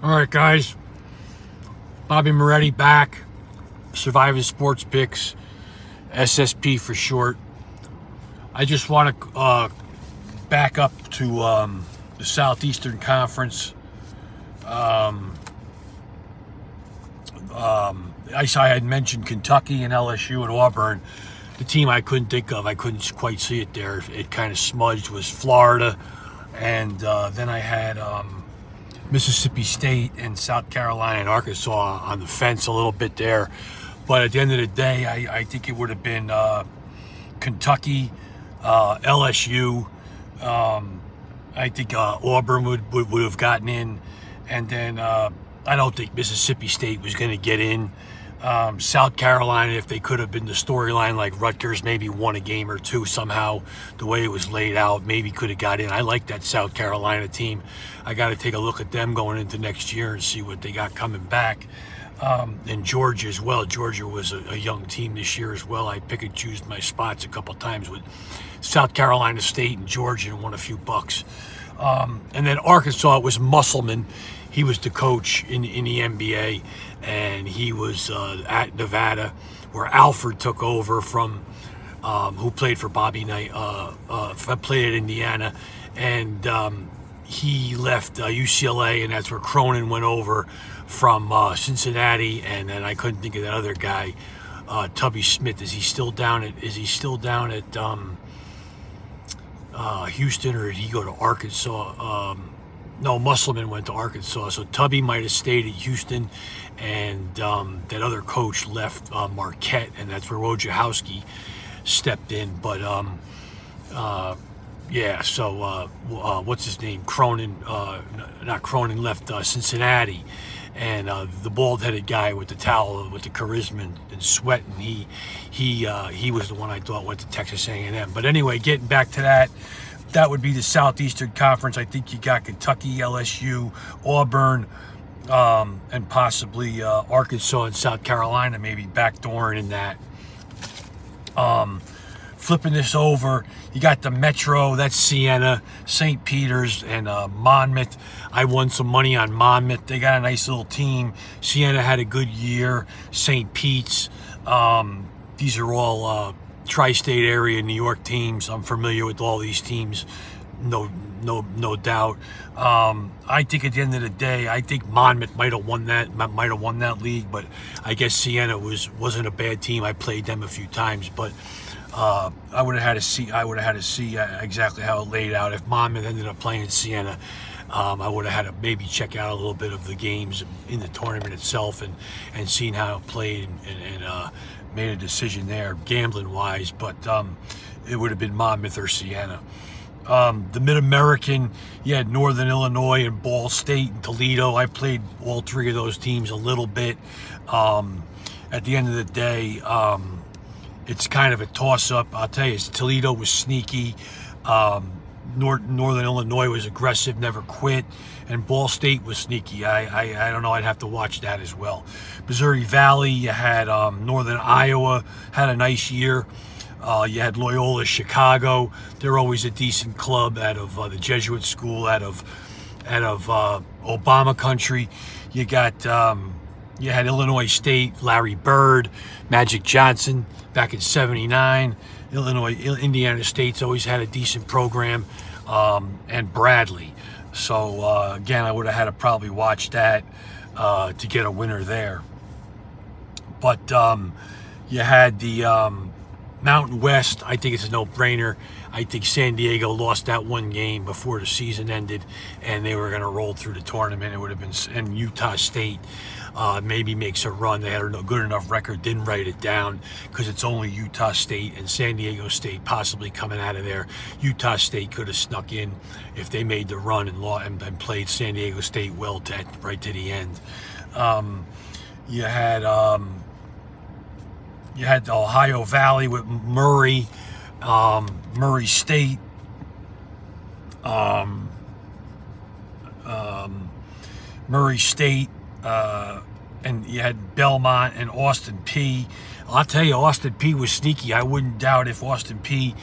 All right, guys. Bobbymoretti back. Surviving Sports Picks, SSP for short. I just want to back up to the Southeastern Conference. I had mentioned Kentucky and LSU and Auburn. The team I couldn't think of, I couldn't quite see it there. It kind of smudged, was Florida. And then I had Mississippi State and South Carolina and Arkansas on the fence a little bit there. But at the end of the day, I think it would have been Kentucky, LSU. I think Auburn would have gotten in. And then I don't think Mississippi State was going to get in. South Carolina, if they could have been the storyline like Rutgers, maybe won a game or two somehow, the way it was laid out, maybe could have got in. I like that South Carolina team. I got to take a look at them going into next year and see what they got coming back. And Georgia as well. Georgia was a young team this year as well. I pick and choose my spots a couple times with South Carolina State and Georgia and won a few bucks. And then Arkansas was Musselman. He was the coach in the NBA, and he was at Nevada, where Alford took over from, who played for Bobby Knight, played at Indiana, and he left UCLA, and that's where Cronin went over from Cincinnati, and then I couldn't think of that other guy, Tubby Smith. Is he still down at Houston, or did he go to Arkansas? No, Musselman went to Arkansas, so Tubby might have stayed at Houston, and that other coach left Marquette, and that's where Wojciechowski stepped in. But yeah, so what's his name? Cronin, not Cronin, left Cincinnati, and the bald-headed guy with the towel, with the charisma and sweat, and he was the one I thought went to Texas A&M. But anyway, getting back to that. That would be the Southeastern Conference. I think you got Kentucky, LSU, Auburn, and possibly Arkansas and South Carolina maybe backdooring in that. Flipping this over, you got the Metro, that's Siena, St. Peter's, and Monmouth. I won some money on Monmouth. They got a nice little team. Siena had a good year. St. Pete's. These are all tri-state area New York teams. I'm familiar with all these teams, no doubt. I think at the end of the day, I think Monmouth might have won that league, but I guess Siena wasn't a bad team. I played them a few times, but I would have had to see exactly how it laid out. If Monmouth ended up playing Siena, I would have had to maybe check out a little bit of the games in the tournament itself and seen how it played and made a decision there, gambling-wise, but it would have been Monmouth or Siena. The Mid-American, you had Northern Illinois and Ball State and Toledo. I played all three of those teams a little bit. At the end of the day, it's kind of a toss-up. I'll tell you, Toledo was sneaky. Northern Illinois was aggressive, never quit, and Ball State was sneaky. I don't know, I'd have to watch that as well. Missouri Valley, you had Northern Iowa, had a nice year. You had Loyola Chicago. They're always a decent club out of the Jesuit school, out of Obama country. You got you had Illinois State, Larry Bird, Magic Johnson back in '79. Indiana State's always had a decent program, and Bradley. So again, I would have had to probably watch that to get a winner there. But you had the Mountain West. I think it's a no-brainer. I think San Diego lost that one game before the season ended, and they were going to roll through the tournament. It would have been, and Utah State maybe makes a run. They had a good enough record, didn't write it down, because it's only Utah State and San Diego State possibly coming out of there. Utah State could have snuck in if they made the run and played San Diego State well right to the end. You had the Ohio Valley with Murray, Murray State, and you had Belmont and Austin P. I'll tell you, Austin P was sneaky. I wouldn't doubt if Austin P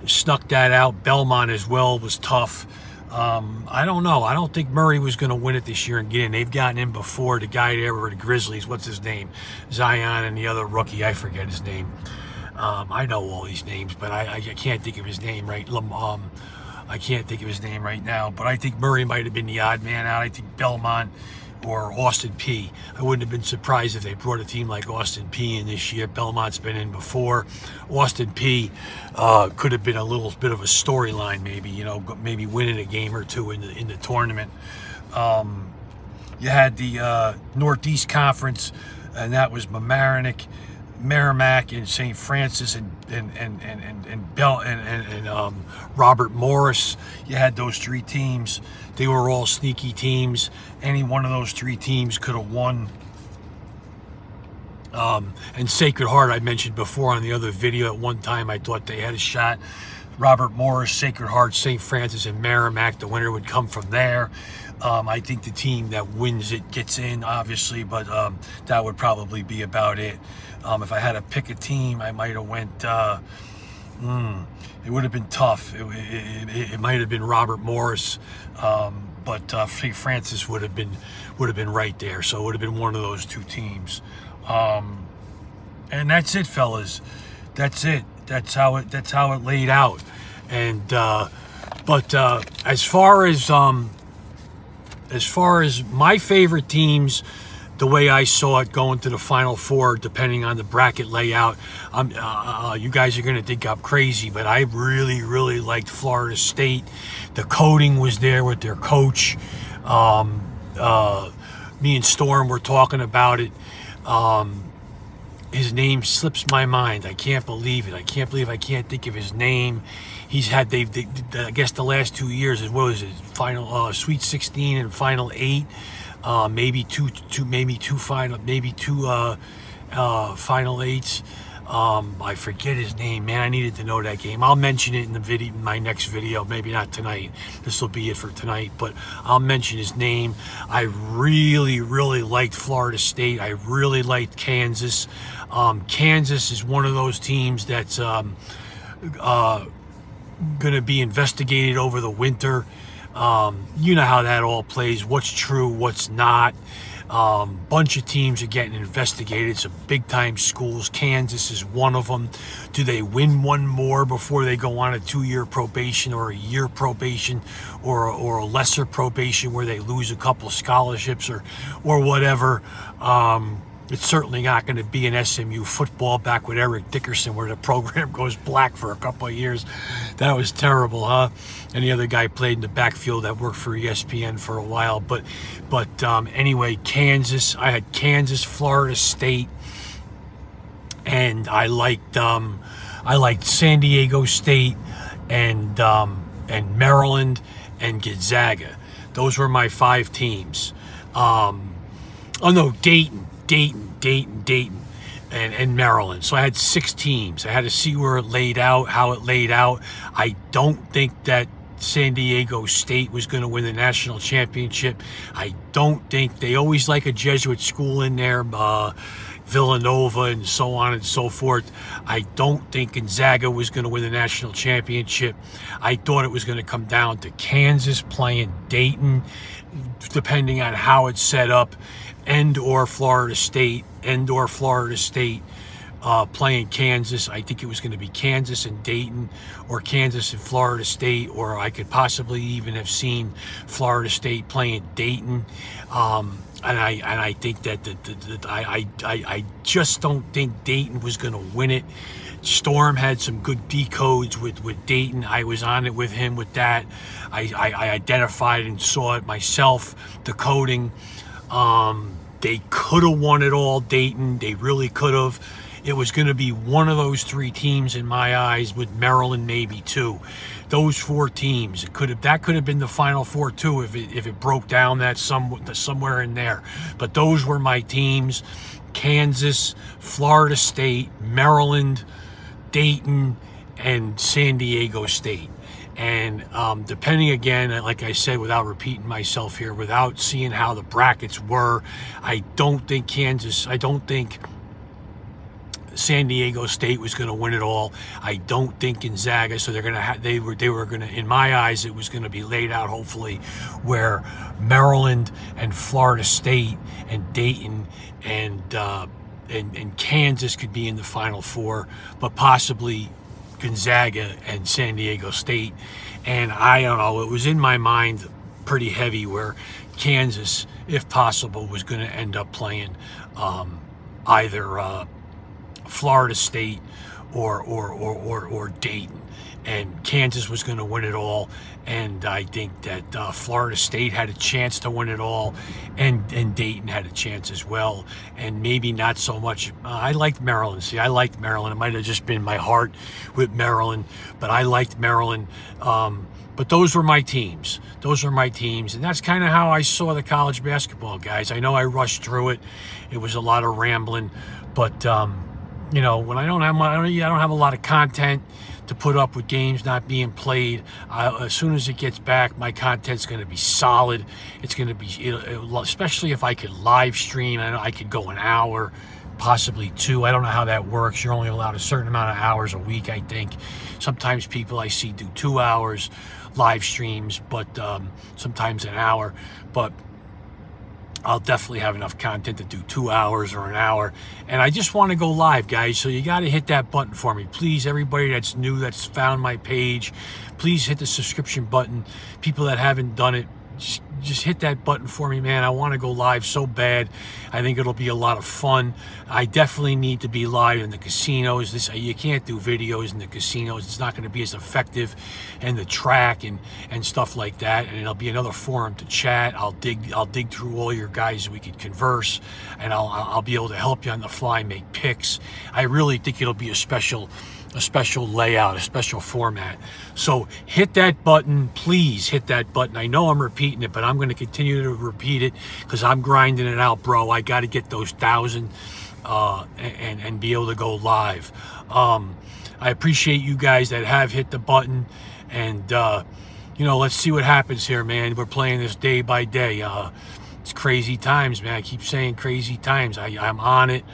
snuck that out. Belmont as well was tough. I don't know. I don't think Murray was going to win it this year and get in. They've gotten in before. The guy there with the Grizzlies, what's his name? Zion, and the other rookie, I forget his name. I know all these names, but I can't think of his name right. I can't think of his name right now. But I think Murray might have been the odd man out. I think Belmont or Austin Peay. I wouldn't have been surprised if they brought a team like Austin Peay in this year. Belmont's been in before. Austin Peay could have been a little bit of a storyline, maybe, you know, maybe winning a game or two in the tournament. You had the Northeast Conference, and that was Mamaroneck, Merrimack, and St. Francis, and Robert Morris. You had those three teams. They were all sneaky teams. Any one of those three teams could have won. And Sacred Heart, I mentioned before on the other video, at one time I thought they had a shot. Robert Morris, Sacred Heart, St. Francis, and Merrimack, the winner would come from there. I think the team that wins it gets in, obviously, but that would probably be about it. If I had to pick a team, I might have went, it would have been tough. It might have been Robert Morris, but St. Francis would have been right there. So it would have been one of those two teams. And that's it, fellas. That's it. That's how it laid out. And but as far as my favorite teams, the way I saw it going to the Final Four, depending on the bracket layout, you guys are going to think I'm crazy, but I really, really liked Florida State. The coding was there with their coach. Me and Storm were talking about it. His name slips my mind. I can't believe it. I can't believe I can't think of his name. He's had, I guess the last 2 years, what was it, final Sweet 16 and Final 8, maybe two Final 8s. I forget his name, man. I needed to know that game. I'll mention it in the video, in my next video. Maybe not tonight. This will be it for tonight, but I'll mention his name. I really, really liked Florida State. I really liked Kansas. Kansas is one of those teams that's going to be investigated over the winter. You know how that all plays. What's true, what's not. Bunch of teams are getting investigated. Some big-time schools. Kansas is one of them. Do they win one more before they go on a 2-year probation or a year probation or a lesser probation where they lose a couple scholarships or whatever? It's certainly not going to be an SMU football back with Eric Dickerson where the program goes black for a couple of years. That was terrible, huh? And the other guy played in the backfield that worked for ESPN for a while. But anyway, Kansas. I had Kansas, Florida State, and I liked San Diego State and Maryland and Gonzaga. Those were my 5 teams. Oh no, Dayton, and Maryland. So I had 6 teams. I had to see where it laid out, how it laid out. I don't think that San Diego State was going to win the national championship. I don't think, they always like a Jesuit school in there, Villanova and so on and so forth. I don't think Gonzaga was going to win the national championship. I thought it was going to come down to Kansas playing Dayton, depending on how it's set up, or Florida State, playing Kansas. I think it was going to be Kansas and Dayton, or Kansas and Florida State, or I could possibly even have seen Florida State playing Dayton. And I think that I just don't think Dayton was going to win it. Storm had some good decodes with Dayton. I was on it with him with that. I identified and saw it myself, the coding. They could have won it all, Dayton. They really could have. It was going to be one of those 3 teams in my eyes, with Maryland maybe 2. Those 4 teams. That could have been the Final Four too if it broke down that somewhere in there. But those were my teams: Kansas, Florida State, Maryland, Dayton, and San Diego State. And depending, again, like I said, without repeating myself here, without seeing how the brackets were, I don't think San Diego State was going to win it all. I don't think Gonzaga. So they're going to they were going to, in my eyes, it was going to be laid out hopefully where Maryland and Florida State and Dayton and Kansas could be in the Final Four, but possibly Gonzaga and San Diego State. And I don't know, it was in my mind pretty heavy where Kansas, if possible, was going to end up playing either Florida State or Dayton, and Kansas was going to win it all. And I think that Florida State had a chance to win it all, and Dayton had a chance as well. And maybe not so much. I liked Maryland. See, I liked Maryland. It might have just been my heart with Maryland, but I liked Maryland. But those were my teams. Those are my teams, and that's kind of how I saw the college basketball, guys. I know I rushed through it. It was a lot of rambling, but you know, when I don't have a lot of content to put up with games not being played, as soon as it gets back, my content's going to be solid. It's going to be, especially if I could live stream. I know I could go an hour, possibly 2. I don't know how that works. You're only allowed a certain amount of hours a week, I think. Sometimes people I see do 2 hours live streams, but sometimes an hour. But I'll definitely have enough content to do 2 hours or an hour. And I just want to go live, guys. So you got to hit that button for me. Please, everybody that's new, that's found my page, please hit the subscription button. People that haven't done it, just hit that button for me, man. I want to go live so bad. I think it'll be a lot of fun. I definitely need to be live in the casinos. You can't do videos in the casinos. It's not going to be as effective, and the track and stuff like that. And it'll be another forum to chat. I'll dig through all your guys. We could converse, and I'll be able to help you on the fly, make picks. I really think it'll be a special layout, a special format. So hit that button, please hit that button. I know I'm repeating it, but I'm going to continue to repeat it because I'm grinding it out, bro. I got to get those 1,000 and be able to go live. I appreciate you guys that have hit the button, and you know, let's see what happens here, man. We're playing this day by day. It's crazy times, man. I keep saying crazy times. I'm on it.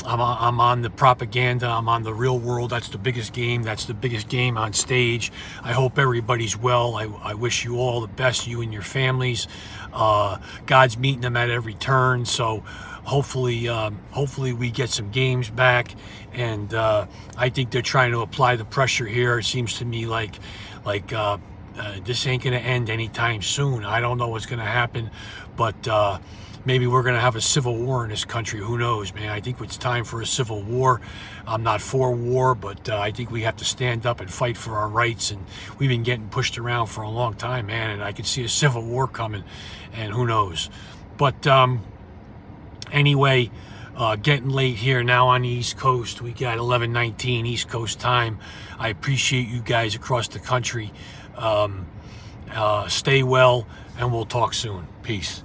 I'm on the propaganda. I'm on the real world. That's the biggest game. That's the biggest game on stage. I hope everybody's well. I wish you all the best, you and your families. God's meeting them at every turn. So hopefully we get some games back. And I think they're trying to apply the pressure here. It seems to me like this ain't going to end anytime soon. I don't know what's going to happen, but maybe we're going to have a civil war in this country. Who knows, man? I think it's time for a civil war. I'm not for war, but I think we have to stand up and fight for our rights. And we've been getting pushed around for a long time, man. And I can see a civil war coming, and who knows. But anyway, getting late here now on the East Coast. We got 11:19 East Coast time. I appreciate you guys across the country. Stay well, and we'll talk soon. Peace.